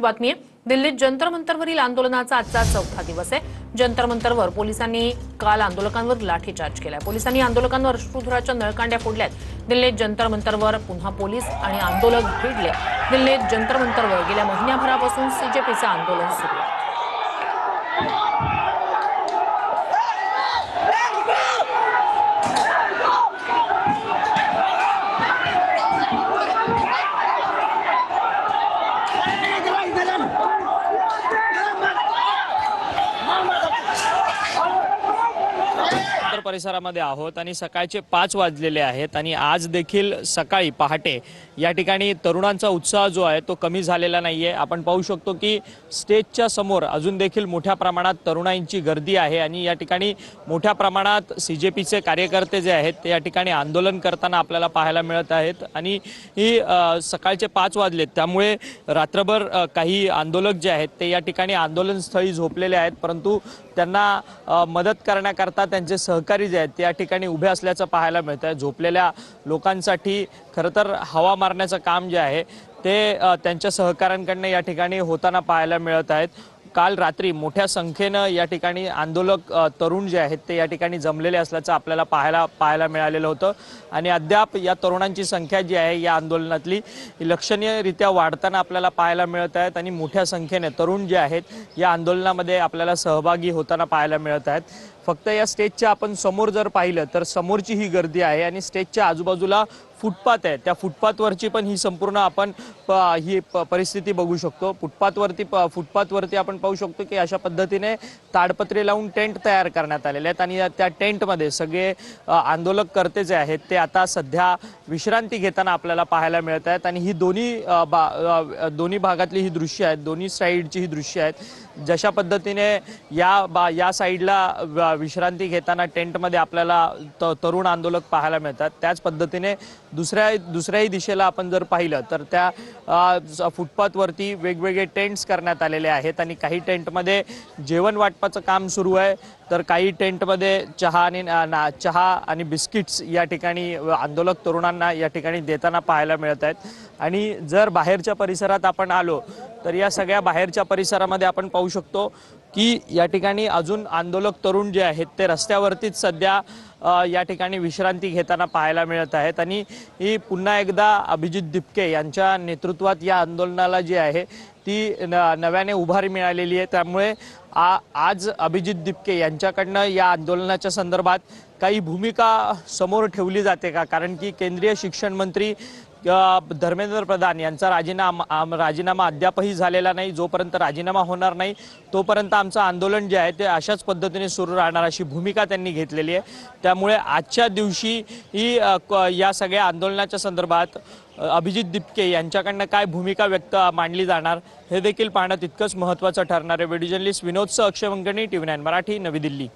बातमी आहे। दिल्लीत जंतर मंतरवरील आंदोलनाचा आजचा चौथा दिवस आहे। जंतर मंतरवर पोलिसांनी काल आंदोलकांवर लाठीचार्ज केलाय। पोलिसांनी आंदोलकांवर अश्रुधुराच्या नळकांड्या फोडल्यात। दिल्लीत जंतर मंतरवर पुन्हा पोलीस आणि आंदोलक भिडले। दिल्लीत जंतर मंतरवर गेल्या महिन्याभरापासून सीजेपीचं आंदोलन सुरू आहे। परिसरामध्ये आहोत आणि सकाळचे 5 वाजलेले आहेत आणि आज देखील सकाळी पहाटे या ठिकाणी तरुणांचा उत्साह जो आहे तो कमी झालेला नाहीये। आपण पाहू शकतो की स्टेजच्या समोर अजून देखील मोठ्या प्रमाणात तरुणांची गर्दी आहे आणि या ठिकाणी मोठ्या प्रमाणात सीजेपीचे कार्यकर्ते जे आहेत ते या ठिकाणी आंदोलन करताना आपल्याला पाहायला मिळत आहेत आणि ही सकाळचे 5 वाजलेत, त्यामुळे रात्रभर काही आंदोलक जे आहेत ते या ठिकाणी आंदोलनस्थळी झोपलेले आहेत, परंतु त्यांना मदत करण्याकरता त्यांचे सहकारी जे आहेत ते या ठिकाणी उभे असल्याचं पाहायला मिळतं। झोपलेल्या लोकांसाठी खरं तर हवा मारण्याचं काम जे आहे ते त्यांच्या सहकाऱ्यांकडून या ठिकाणी होताना पाहायला मिळत आहेत। काल रात्री मोठ्या संख्येनं या ठिकाणी आंदोलक तरुण जे आहेत ते या ठिकाणी जमलेले असल्याचं आपल्याला पाहायला मिळालेलं होतं आणि अद्याप या तरुणांची संख्या जी आहे या आंदोलनातली लक्षणीयरित्या वाढताना आपल्याला पाहायला मिळत आहेत आणि मोठ्या संख्येने तरुण जे आहेत या आंदोलनामध्ये आपल्याला सहभागी होताना पाहायला मिळत आहेत। फक्त या स्टेजच्या आपण समोर जर पाहिलं तर समोरची ही गर्दी आहे आणि स्टेजच्या आजूबाजूला फुटपाथ आहे, त्या फुटपाथवरची पण ही संपूर्ण आपण ही परिस्थिती बघू शकतो। फुटपाथवरती आपण पाहू शकतो की अशा पद्धतीने ताडपत्रे लावून टेंट तयार करण्यात आलेले आहेत आणि त्या टेंटमध्ये सगळे आंदोलक करते जे आहेत ते आता सध्या विश्रांती घेताना आपल्याला पाहायला मिळत आहेत आणि ही दोन्ही भागातली ही दृश्य आहेत, दोन्ही साईडची ही दृश्य आहेत। जशा पद्धतीने या साईडला विश्रांती घेताना टेंटमध्ये आपल्याला तरुण आंदोलक पाहायला मिळतात, त्याच पद्धतीने दुसऱ्याही दिशेला आपण जर पाहिलं तर त्या फुटपाथवरती वेगवेगळे टेंट्स करण्यात आलेले आहेत आणि काही टेंटमध्ये जेवण वाटपाचं काम सुरू आहे, तर काही टेंटमध्ये चहा आणि बिस्किट्स या ठिकाणी आंदोलक तरुणांना या ठिकाणी देताना पाहायला मिळत आहेत। आणि जर बाहेरच्या परिसरात आपण आलो तर या सगळ्या बाहेरच्या परिसरामध्ये आपण पाहू शकतो की या ठिकाणी अजून आंदोलक तरुण जे आहेत ते रस्त्यावरतीच सध्या या ठिकाणी विश्रांती घेताना पाहायला मिळत आहेत आणि ही पुन्हा एकदा अभिजित दिपके यांच्या नेतृत्वात या आंदोलनाला जी आहे ती नव्याने उभारी मिळालेली आहे। त्यामुळे आज अभिजित दिपके यांच्याकडनं या आंदोलनाच्या संदर्भात काही भूमिका समोर ठेवली जाते का, कारण की केंद्रीय शिक्षण मंत्री धर्मेंद्र प्रधान यांचा राजीनामा अद्यापही झालेला नाही। जोपर्यंत राजीनामा होणार नाही तोपर्यंत आमचं आंदोलन जे आहे ते अशाच पद्धतीने सुरू राहणार अशी भूमिका त्यांनी घेतलेली आहे। त्यामुळे आजच्या दिवशी ही या सगळ्या आंदोलनाच्या संदर्भात अभिजित दिपके यांच्याकडनं काय भूमिका मांडली जाणार हे देखील पाहणं तितकंच महत्त्वाचं ठरणार आहे। व्हिडिओ जर्नलिस्ट विनोद अक्षय वंकणी, TV9 मराठी, नवी दिल्ली।